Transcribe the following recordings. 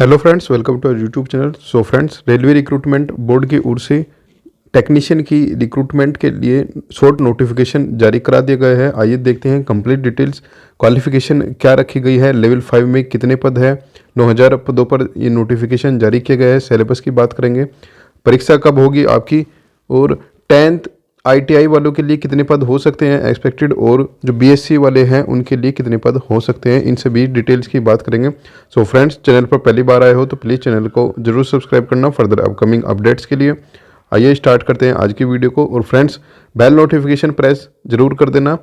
Hello friends, welcome to our YouTube channel. So friends, railway recruitment board की ओर से technician की recruitment के लिए शॉर्ट नोटिफिकेशन जारी करा दिया गया है। आइए देखते हैं कंप्लीट डिटेल्स। क्वालिफिकेशन क्या रखी गई है, लेवल 5 में कितने पद है, 9000 पदों पर ये नोटिफिकेशन जारी किया गया है। सिलेबस की बात करेंगे, परीक्षा कब होगी आपकी, और 10th ITI वालों के लिए कितने पद हो सकते हैं एक्सपेक्टेड, और जो BSc वाले हैं उनके लिए कितने पद हो सकते हैं, इन सभी डिटेल्स की बात करेंगे। सो फ्रेंड्स, चैनल पर पहली बार आए हो तो प्लीज़ चैनल को जरूर सब्सक्राइब करना फर्दर अपकमिंग अपडेट्स के लिए। आइए स्टार्ट करते हैं आज की वीडियो को। और फ्रेंड्स, बेल नोटिफिकेशन प्रेस जरूर कर देना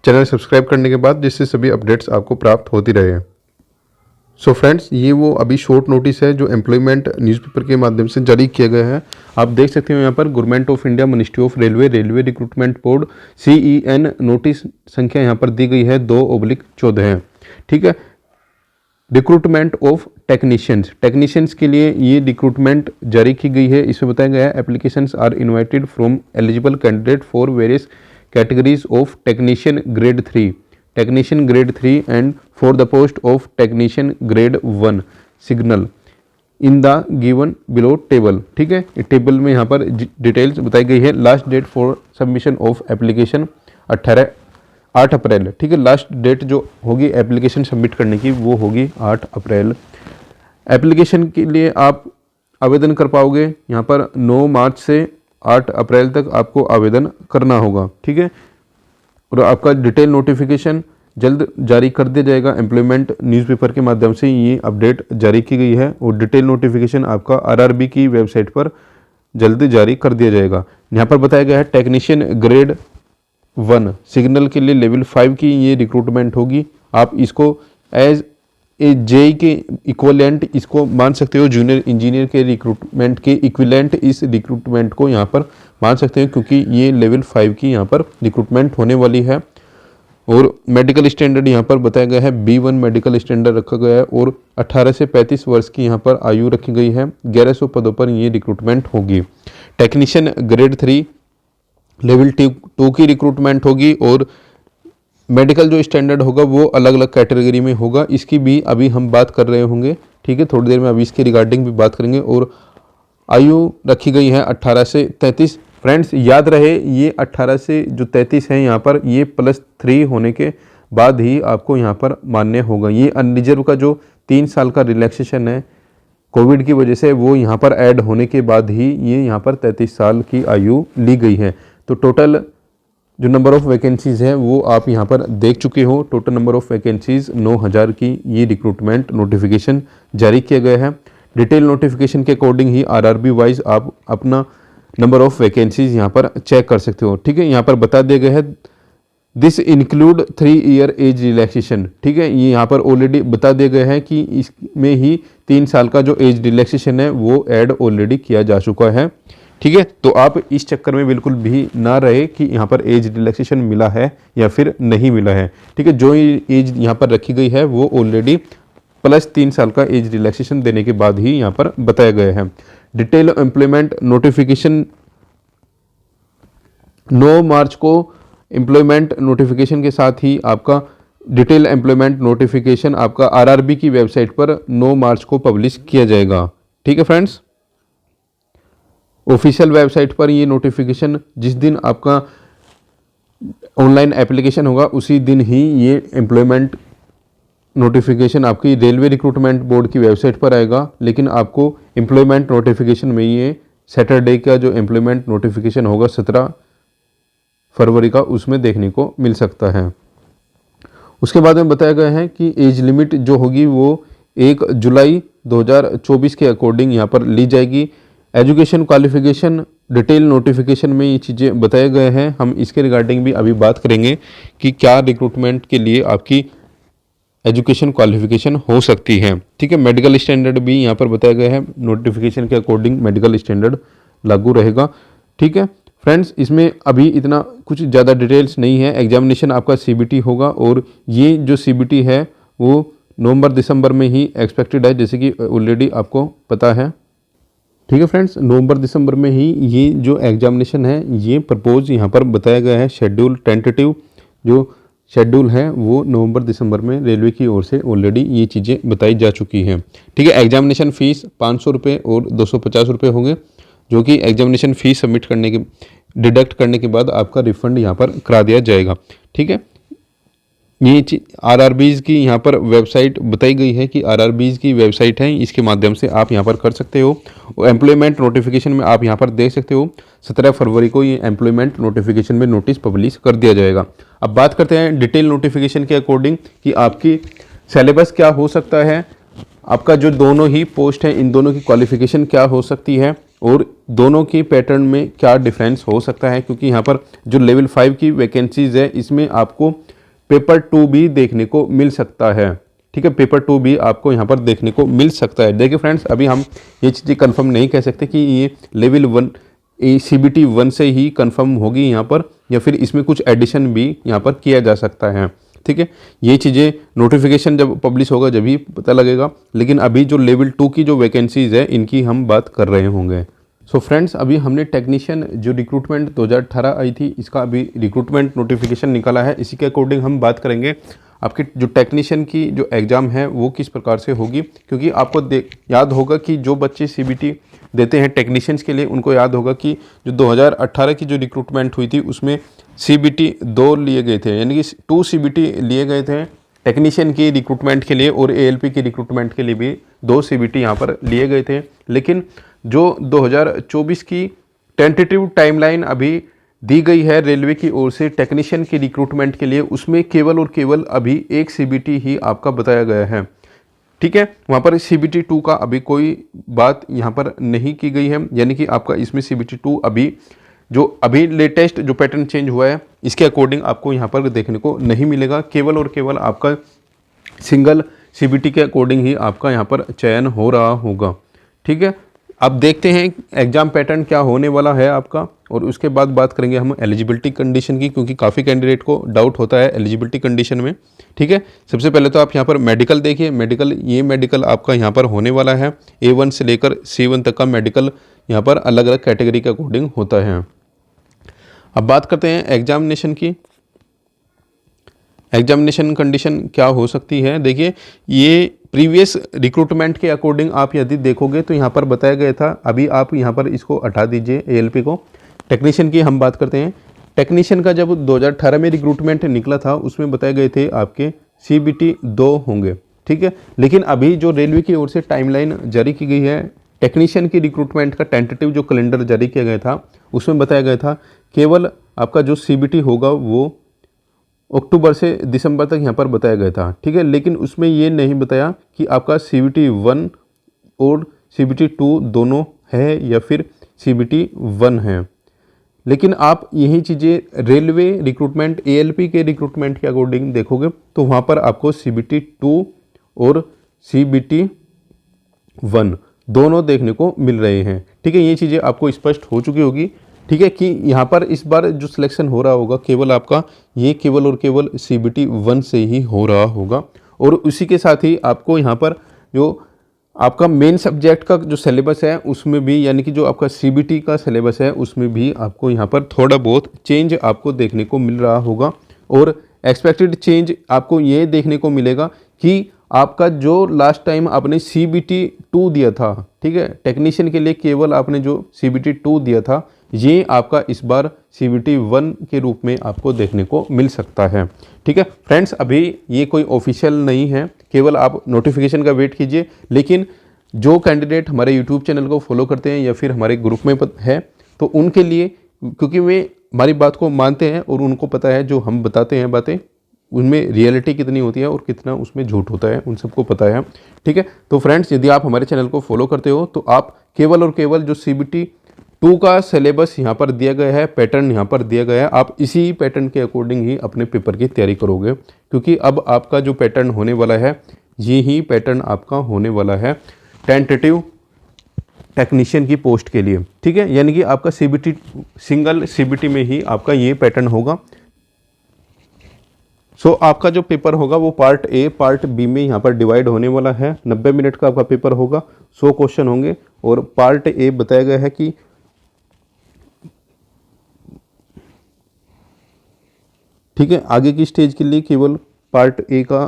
चैनल सब्सक्राइब करने के बाद, जिससे सभी अपडेट्स आपको प्राप्त होती रहे। सो फ्रेंड्स, ये वो अभी शॉर्ट नोटिस है जो एम्प्लॉयमेंट न्यूज़पेपर के माध्यम से जारी किया गया है। आप देख सकते हो यहाँ पर government of India, ministry of railway, railway recruitment board CEN notice संख्या यहाँ पर दी गई है 2/14 है। ठीक है। रिक्रूटमेंट ऑफ टेक्नीशियंस के लिए ये रिक्रूटमेंट जारी की गई है। इसमें बताया गया है applications are invited from eligible candidate for various categories of technician grade 3 and for the post of technician grade 1 signal in the given below table. ठीक है, टेबल में यहाँ पर डिटेल्स बताई गई है। Last date for submission of application 8 April. ठीक है, लास्ट डेट जो होगी एप्लीकेशन सबमिट करने की वो होगी 8 अप्रैल। एप्लीकेशन के लिए आप आवेदन कर पाओगे यहाँ पर 9 मार्च से 8 अप्रैल तक आपको आवेदन करना होगा। ठीक है, और आपका डिटेल नोटिफिकेशन जल्द जारी कर दिया जाएगा। एम्प्लॉयमेंट न्यूज़पेपर के माध्यम से ये अपडेट जारी की गई है और डिटेल नोटिफिकेशन आपका RRB की वेबसाइट पर जल्द जारी कर दिया जाएगा। यहाँ पर बताया गया है टेक्नीशियन ग्रेड 1 सिग्नल के लिए लेवल 5 की ये रिक्रूटमेंट होगी। आप इसको एज ए JEE के इक्वलेंट इसको मान सकते हो, जूनियर इंजीनियर के रिक्रूटमेंट के इक्विलेंट इस रिक्रूटमेंट को यहाँ पर मान सकते हो, क्योंकि ये लेवल 5 की यहाँ पर रिक्रूटमेंट होने वाली है। और मेडिकल स्टैंडर्ड यहाँ पर बताया गया है B1 मेडिकल स्टैंडर्ड रखा गया है और 18 से 35 वर्ष की यहाँ पर आयु रखी गई है। 1100 पदों पर ये रिक्रूटमेंट होगी। टेक्नीशियन ग्रेड 3 लेवल 2 की रिक्रूटमेंट होगी और मेडिकल जो स्टैंडर्ड होगा वो अलग अलग कैटेगरी में होगा। इसकी भी अभी हम बात कर रहे होंगे। ठीक है, थोड़ी देर में अभी इसके रिगार्डिंग भी बात करेंगे। और आयु रखी गई है 18 से 33। फ्रेंड्स, याद रहे ये 18 से जो 33 है यहाँ पर ये +3 होने के बाद ही आपको यहाँ पर मान्य होगा। ये अनरिजर्व का जो 3 साल का रिलैक्सेशन है कोविड की वजह से, वो यहाँ पर ऐड होने के बाद ही ये यहाँ पर 33 साल की आयु ली गई है। तो टोटल जो नंबर ऑफ़ वैकेंसीज़ है वो आप यहाँ पर देख चुके हो। टोटल नंबर ऑफ़ वैकेंसीज़ 9000 की ये रिक्रूटमेंट नोटिफिकेशन जारी किया गया है। डिटेल नोटिफिकेशन के अकॉर्डिंग ही RRB वाइज आप अपना नंबर ऑफ़ वैकेंसीज़ यहाँ पर चेक कर सकते हो। ठीक है, यहाँ पर बता दिया गया है this include 3 year age relaxation. ठीक है, ये यहाँ पर ऑलरेडी बता दिया गया है कि इसमें ही 3 साल का जो एज रिलैक्सेशन है वो ऐड ऑलरेडी किया जा चुका है। ठीक है, तो आप इस चक्कर में बिल्कुल भी ना रहे कि यहाँ पर एज रिलैक्सेशन मिला है या फिर नहीं मिला है। ठीक है, जो एज यहाँ पर रखी गई है वो ऑलरेडी +3 साल का एज रिलैक्सेशन देने के बाद ही यहाँ पर बताया गया है। डिटेल एम्प्लॉयमेंट नोटिफिकेशन 9 मार्च को एम्प्लॉयमेंट नोटिफिकेशन के साथ ही आपका डिटेल एम्प्लॉयमेंट नोटिफिकेशन आपका RRB की वेबसाइट पर 9 मार्च को पब्लिश किया जाएगा। ठीक है फ्रेंड्स, ऑफिशियल वेबसाइट पर ये नोटिफिकेशन जिस दिन आपका ऑनलाइन एप्लीकेशन होगा उसी दिन ही ये एम्प्लॉयमेंट नोटिफिकेशन आपकी रेलवे रिक्रूटमेंट बोर्ड की वेबसाइट पर आएगा। लेकिन आपको एम्प्लॉयमेंट नोटिफिकेशन में ये सैटरडे का जो एम्प्लॉयमेंट नोटिफिकेशन होगा 17 फरवरी का, उसमें देखने को मिल सकता है। उसके बाद में बताया गया है कि एज लिमिट जो होगी वो 1 जुलाई 2024 के अकॉर्डिंग यहाँ पर ली जाएगी। एजुकेशन क्वालिफिकेशन डिटेल नोटिफिकेशन में ये चीज़ें बताए गए हैं। हम इसके रिगार्डिंग भी अभी बात करेंगे कि क्या रिक्रूटमेंट के लिए आपकी एजुकेशन क्वालिफिकेशन हो सकती है। ठीक है, मेडिकल स्टैंडर्ड भी यहाँ पर बताया गया है। नोटिफिकेशन के अकॉर्डिंग मेडिकल स्टैंडर्ड लागू रहेगा। ठीक है फ्रेंड्स, इसमें अभी इतना कुछ ज़्यादा डिटेल्स नहीं है। एग्जामिनेशन आपका CBT होगा और ये जो CBT है वो नवंबर-दिसंबर में ही एक्सपेक्टेड है, जैसे कि ऑलरेडी आपको पता है। ठीक है फ्रेंड्स, नवंबर-दिसंबर में ही ये जो एग्जामिनेशन है ये प्रपोज यहाँ पर बताया गया है। शेड्यूल टेंटेटिव जो शेड्यूल है वो नवंबर दिसंबर में रेलवे की ओर से ऑलरेडी ये चीज़ें बताई जा चुकी हैं। ठीक है, एग्जामिनेशन फ़ीस 500 रुपये और 250 रुपये होंगे, जो कि एग्जामिनेशन फ़ीस सबमिट करने के डिडक्ट करने के बाद आपका रिफंड यहाँ पर करा दिया जाएगा। ठीक है, ये आरआरबीज़ की यहाँ पर वेबसाइट बताई गई है कि आरआरबीज़ की वेबसाइट है, इसके माध्यम से आप यहाँ पर कर सकते हो। एम्प्लॉयमेंट नोटिफिकेशन में आप यहाँ पर देख सकते हो 17 फरवरी को ये एम्प्लॉयमेंट नोटिफिकेशन में नोटिस पब्लिश कर दिया जाएगा। अब बात करते हैं डिटेल नोटिफिकेशन के अकॉर्डिंग कि आपकी सिलेबस क्या हो सकता है, आपका जो दोनों ही पोस्ट हैं इन दोनों की क्वालिफिकेशन क्या हो सकती है और दोनों की पैटर्न में क्या डिफरेंस हो सकता है, क्योंकि यहाँ पर जो लेवल 5 की वैकेंसीज है इसमें आपको पेपर 2 भी देखने को मिल सकता है। ठीक है, पेपर 2 भी आपको यहाँ पर देखने को मिल सकता है। देखिए फ्रेंड्स, अभी हम ये चीज़ें कंफर्म नहीं कह सकते कि ये लेवल 1 CBT 1 से ही कंफर्म होगी यहाँ पर, या फिर इसमें कुछ एडिशन भी यहाँ पर किया जा सकता है। ठीक है, ये चीज़ें नोटिफिकेशन जब पब्लिश होगा जब ही पता लगेगा, लेकिन अभी जो लेवल 2 की जो वैकेंसीज़ है इनकी हम बात कर रहे होंगे। सो फ्रेंड्स, अभी हमने टेक्नीशियन जो रिक्रूटमेंट 2018 आई थी इसका अभी रिक्रूटमेंट नोटिफिकेशन निकाला है, इसी के अकॉर्डिंग हम बात करेंगे आपकी जो टेक्नीशियन की जो एग्ज़ाम है वो किस प्रकार से होगी। क्योंकि आपको याद होगा कि जो बच्चे CBT देते हैं टेक्नीशियंस के लिए उनको याद होगा कि जो 2018 की जो रिक्रूटमेंट हुई थी उसमें CBT 2 लिए गए थे, यानी कि 2 CBT लिए गए थे टेक्नीशियन की रिक्रूटमेंट के लिए, और ALP की रिक्रूटमेंट के लिए भी 2 CBT यहाँ पर लिए गए थे। लेकिन जो 2024 की टेंटेटिव टाइमलाइन अभी दी गई है रेलवे की ओर से टेक्नीशियन की रिक्रूटमेंट के लिए, उसमें केवल और केवल अभी एक CBT ही आपका बताया गया है। ठीक है, वहाँ पर CBT 2 का अभी कोई बात यहाँ पर नहीं की गई है, यानी कि आपका इसमें CBT 2 अभी लेटेस्ट जो पैटर्न चेंज हुआ है इसके अकॉर्डिंग आपको यहाँ पर देखने को नहीं मिलेगा। केवल और केवल आपका सिंगल CBT के अकॉर्डिंग ही आपका यहाँ पर चयन हो रहा होगा। ठीक है, अब देखते हैं एग्ज़ाम पैटर्न क्या होने वाला है आपका, और उसके बाद बात करेंगे हम एलिजिबिलिटी कंडीशन की, क्योंकि काफ़ी कैंडिडेट को डाउट होता है एलिजिबिलिटी कंडीशन में। ठीक है, सबसे पहले तो आप यहाँ पर मेडिकल देखिए, मेडिकल आपका यहाँ पर होने वाला है। A1 से लेकर C1 तक का मेडिकल यहाँ पर अलग अलग कैटेगरी के अकॉर्डिंग होता है। अब बात करते हैं एग्जामिनेशन की। एग्जामिनेशन कंडीशन क्या हो सकती है, देखिए ये प्रीवियस रिक्रूटमेंट के अकॉर्डिंग आप यदि देखोगे तो यहाँ पर बताया गया था, अभी आप यहाँ पर इसको हटा दीजिए ALP को। टेक्नीशियन की हम बात करते हैं। टेक्नीशियन का जब 2018 में रिक्रूटमेंट निकला था उसमें बताए गए थे आपके CBT 2 होंगे। ठीक है, लेकिन अभी जो रेलवे की ओर से टाइमलाइन जारी की गई है, टेक्नीशियन की रिक्रूटमेंट का टेंटेटिव जो कैलेंडर जारी किया गया था उसमें बताया गया था केवल आपका जो CBT होगा वो अक्टूबर से दिसंबर तक यहाँ पर बताया गया था। ठीक है, लेकिन उसमें ये नहीं बताया कि आपका CBT 1 और CBT 2 दोनों है या फिर CBT 1 है। लेकिन आप यही चीज़ें रेलवे रिक्रूटमेंट ALP के रिक्रूटमेंट के अकॉर्डिंग देखोगे तो वहाँ पर आपको CBT 2 और CBT 1 दोनों देखने को मिल रहे हैं। ठीक है, ये चीज़ें आपको स्पष्ट हो चुकी होगी। ठीक है, कि यहाँ पर इस बार जो सिलेक्शन हो रहा होगा केवल आपका ये केवल और केवल CBT 1 से ही हो रहा होगा, और उसी के साथ ही आपको यहाँ पर जो आपका मेन सब्जेक्ट का जो सिलेबस है उसमें भी, यानी कि जो आपका CBT का सिलेबस है उसमें भी आपको यहाँ पर थोड़ा बहुत चेंज आपको देखने को मिल रहा होगा। और एक्सपेक्टेड चेंज आपको ये देखने को मिलेगा कि आपका जो लास्ट टाइम आपने CBT 2 दिया था, ठीक है, टेक्नीशियन के लिए केवल आपने जो CBT 2 दिया था ये आपका इस बार CBT 1 के रूप में आपको देखने को मिल सकता है। ठीक है फ्रेंड्स, अभी ये कोई ऑफिशियल नहीं है, केवल आप नोटिफिकेशन का वेट कीजिए। लेकिन जो कैंडिडेट हमारे यूट्यूब चैनल को फॉलो करते हैं या फिर हमारे ग्रुप में है तो उनके लिए, क्योंकि वे हमारी बात को मानते हैं और उनको पता है जो हम बताते हैं बातें उनमें रियलिटी कितनी होती है और कितना उसमें झूठ होता है, उन सबको पता है। ठीक है, तो फ्रेंड्स यदि आप हमारे चैनल को फॉलो करते हो तो आप केवल और केवल जो CBT 2 का सिलेबस यहाँ पर दिया गया है, पैटर्न यहाँ पर दिया गया है, आप इसी पैटर्न के अकॉर्डिंग ही अपने पेपर की तैयारी करोगे, क्योंकि अब आपका जो पैटर्न होने वाला है ये ही पैटर्न आपका होने वाला है टेंटेटिव टेक्नीशियन की पोस्ट के लिए। ठीक है, यानी कि आपका सिंगल CBT में ही आपका ये पैटर्न होगा। सो आपका जो पेपर होगा वो पार्ट A पार्ट B में यहाँ पर डिवाइड होने वाला है। 90 मिनट का आपका पेपर होगा, 100 क्वेश्चन होंगे, और पार्ट A बताया गया है कि ठीक है, आगे की स्टेज के लिए केवल पार्ट ए का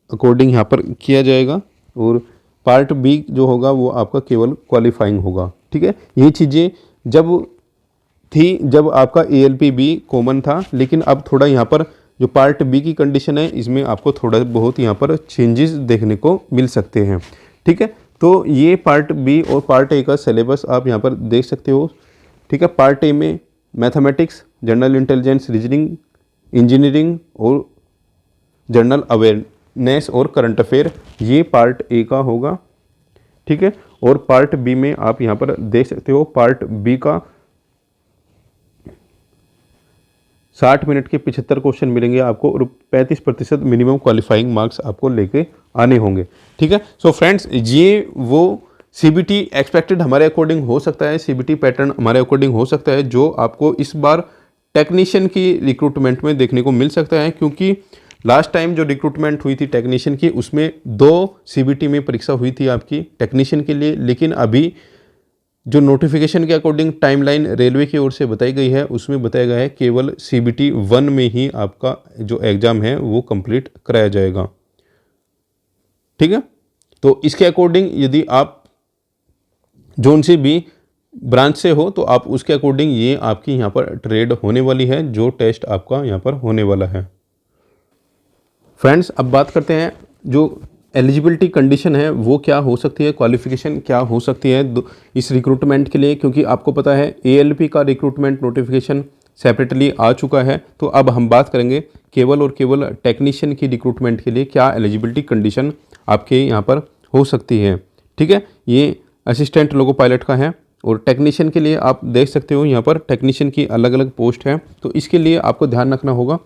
अकॉर्डिंग यहाँ पर किया जाएगा और पार्ट बी जो होगा वो आपका केवल क्वालिफाइंग होगा। ठीक है, ये चीज़ें जब आपका ALP-B कॉमन था, लेकिन अब थोड़ा यहाँ पर जो पार्ट बी की कंडीशन है इसमें आपको थोड़ा बहुत यहाँ पर चेंजेस देखने को मिल सकते हैं। ठीक है, तो ये पार्ट बी और पार्ट ए का सिलेबस आप यहाँ पर देख सकते हो। ठीक है, पार्ट ए में mathematics, general intelligence, reasoning, engineering और जनरल अवेयरनेस और करंट अफेयर, ये पार्ट ए का होगा। ठीक है, और पार्ट बी में आप यहाँ पर देख सकते हो पार्ट बी का 60 मिनट के 75 क्वेश्चन मिलेंगे आपको और 35% मिनिमम क्वालिफाइंग मार्क्स आपको लेके आने होंगे। ठीक है, सो फ्रेंड्स, ये वो CBT एक्सपेक्टेड हमारे अकॉर्डिंग हो सकता है, CBT पैटर्न हमारे अकॉर्डिंग हो सकता है जो आपको इस बार टेक्नीशियन की रिक्रूटमेंट में देखने को मिल सकता है, क्योंकि लास्ट टाइम जो रिक्रूटमेंट हुई थी टेक्नीशियन की उसमें 2 CBT में परीक्षा हुई थी आपकी टेक्नीशियन के लिए, लेकिन अभी जो नोटिफिकेशन के अकॉर्डिंग टाइमलाइन रेलवे की ओर से बताई गई है उसमें बताया गया है केवल CBT 1 में ही आपका जो एग्ज़ाम है वो कंप्लीट कराया जाएगा। ठीक है, तो इसके अकॉर्डिंग यदि आप जोन से भी ब्रांच से हो तो आप उसके अकॉर्डिंग ये आपकी यहाँ पर ट्रेड होने वाली है, जो टेस्ट आपका यहाँ पर होने वाला है। फ्रेंड्स, अब बात करते हैं जो एलिजिबिलिटी कंडीशन है वो क्या हो सकती है, क्वालिफिकेशन क्या हो सकती है इस रिक्रूटमेंट के लिए, क्योंकि आपको पता है ALP का रिक्रूटमेंट नोटिफिकेशन सेपरेटली आ चुका है। तो अब हम बात करेंगे केवल और केवल टेक्नीशियन की रिक्रूटमेंट के लिए क्या एलिजिबिलिटी कंडीशन आपके यहाँ पर हो सकती है। ठीक है, ये असिस्टेंट लोको पायलट का है और टेक्नीशियन के लिए आप देख सकते हो यहाँ पर टेक्नीशियन की अलग अलग पोस्ट है। तो इसके लिए आपको ध्यान रखना होगा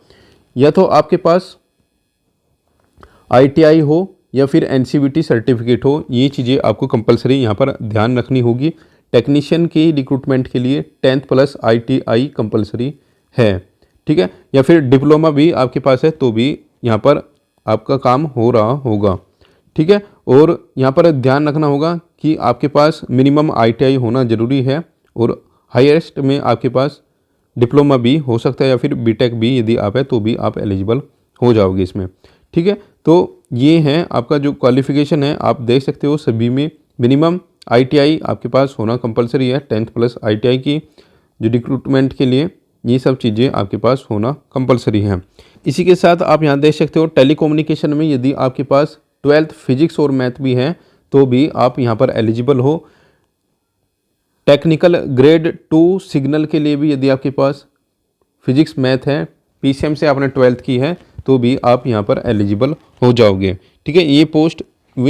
या तो आपके पास ITI हो या फिर NCVT सर्टिफिकेट हो, ये चीज़ें आपको कंपलसरी यहाँ पर ध्यान रखनी होगी। टेक्नीशियन की रिक्रूटमेंट के लिए 10th प्लस ITI कंपलसरी है। ठीक है, या फिर डिप्लोमा भी आपके पास है तो भी यहाँ पर आपका काम हो रहा होगा। ठीक है, और यहाँ पर ध्यान रखना होगा कि आपके पास मिनिमम ITI होना ज़रूरी है और हाईएस्ट में आपके पास डिप्लोमा भी हो सकता है या फिर BTech भी यदि आप है तो भी आप एलिजिबल हो जाओगे इसमें। ठीक है, तो ये है आपका जो क्वालिफिकेशन है, आप देख सकते हो सभी में मिनिमम ITI आपके पास होना कंपलसरी है। 10th प्लस ITI की जो रिक्रूटमेंट के लिए ये सब चीज़ें आपके पास होना कंपलसरी है। इसी के साथ आप यहाँ देख सकते हो टेलीकम्युनिकेशन में यदि आपके पास 12th फिजिक्स और मैथ भी है तो भी आप यहाँ पर एलिजिबल हो। टेक्निकल ग्रेड 2 सिग्नल के लिए भी यदि आपके पास फिजिक्स मैथ है, PCM से आपने 12th की है तो भी आप यहाँ पर एलिजिबल हो जाओगे। ठीक है, ये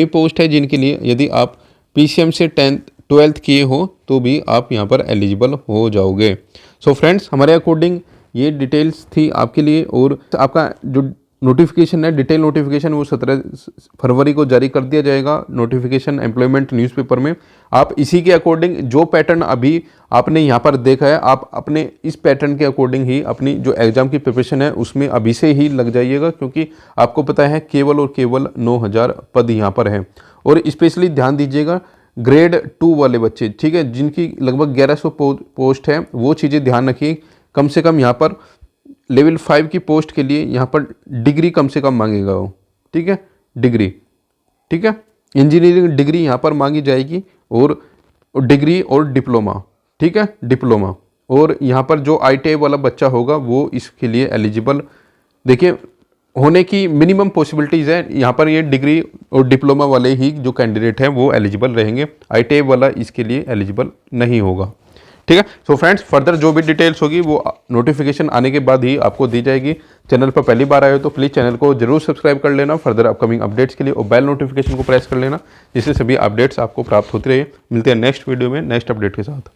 पोस्ट है जिनके लिए यदि आप PCM से 12th किए हो तो भी आप यहाँ पर एलिजिबल हो जाओगे। सो फ्रेंड्स, हमारे अकॉर्डिंग ये डिटेल्स थी आपके लिए और आपका जो नोटिफिकेशन है, डिटेल नोटिफिकेशन, वो 17 फरवरी को जारी कर दिया जाएगा नोटिफिकेशन एम्प्लॉयमेंट न्यूज़पेपर में। आप इसी के अकॉर्डिंग जो पैटर्न अभी आपने यहाँ पर देखा है, आप अपने इस पैटर्न के अकॉर्डिंग ही अपनी जो एग्ज़ाम की प्रिपरेशन है उसमें अभी से ही लग जाइएगा, क्योंकि आपको पता है केवल और केवल 9000 पद यहाँ पर हैं। और स्पेशली ध्यान दीजिएगा ग्रेड 2 वाले बच्चे, ठीक है, जिनकी लगभग 1100 पोस्ट है, वो चीज़ें ध्यान रखिए। कम से कम यहाँ पर लेवल 5 की पोस्ट के लिए यहाँ पर डिग्री कम से कम मांगेगा वो। ठीक है, डिग्री, ठीक है, इंजीनियरिंग डिग्री यहाँ पर मांगी जाएगी और डिग्री और डिप्लोमा। ठीक है, डिप्लोमा, और यहाँ पर जो ITI वाला बच्चा होगा वो इसके लिए एलिजिबल देखिए होने की मिनिमम पॉसिबिलिटीज़ है। यहाँ पर ये डिग्री और डिप्लोमा वाले ही जो कैंडिडेट हैं वो एलिजिबल रहेंगे, ITI वाला इसके लिए एलिजिबल नहीं होगा। ठीक है, सो फ्रेंड्स, फर्दर जो भी डिटेल्स होगी वो नोटिफिकेशन आने के बाद ही आपको दी जाएगी। चैनल पर पहली बार आए हो तो प्लीज़ चैनल को जरूर सब्सक्राइब कर लेना फर्दर अपकमिंग अपडेट्स के लिए, और बेल नोटिफिकेशन को प्रेस कर लेना जिससे सभी अपडेट्स आपको प्राप्त होती रहे। मिलते हैं नेक्स्ट वीडियो में नेक्स्ट अपडेट के साथ।